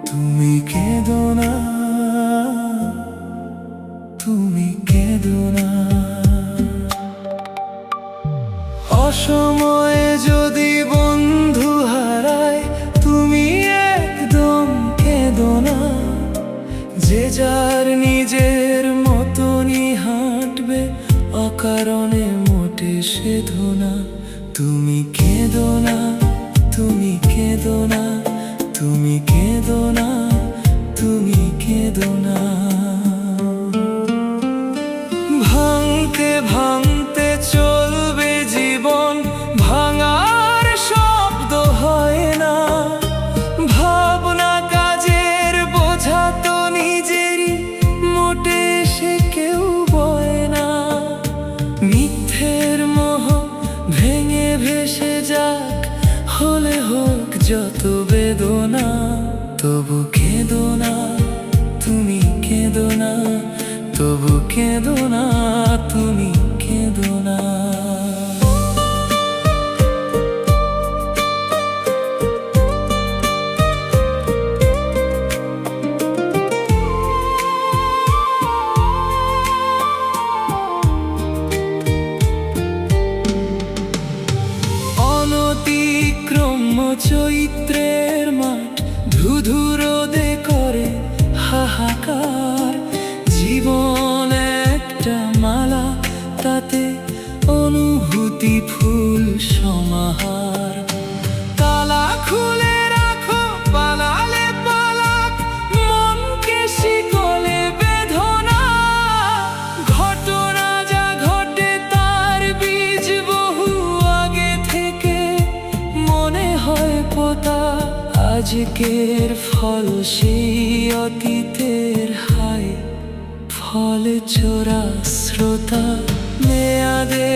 তুমি কেঁদো না, তুমি কেঁদো না। অসময়ে যদি বন্ধু হারায়, তুমি একদম কেঁদো না। যে যার নিজের মতনই হাঁটবে, অকারণে মোটে সেধো না। তুমি কেঁদো না, তুমি কেঁদো না, তুমি কেঁদো না, তুমি কেঁদো না। ভাঙতে ভাঙতে চলবে জীবন, ভাঙার শব্দ হয় না। ভাবনা কাজের বোঝা তো নিজেরই, মোটে সে কেউ বয় না। মিথ্যের মোহ ভেঙে ভেসে যাক, হলে হোক যত বেদনা। তবু কেঁদো না, তুমি কেঁদো না, তবু কেঁদো না, তুমি কেঁদো না। অনতিক্রম্য চৈত্রের মাঠ, ধুধু রোদে করে হাহাকার। জীবন একটা মালা, তাতে অনুভূতি ফুল সমাহার। তালা খুলে রাখো, পালালে পালাক, মনকে শিকলে বেঁধো না। ঘটনা যা ঘটে তার বীজ বহু আগে থেকে মনে হয় পোতা। আজকের ফল সেই অতীতের হায়, ফলে চোরা শ্রোতা। মেয়াদে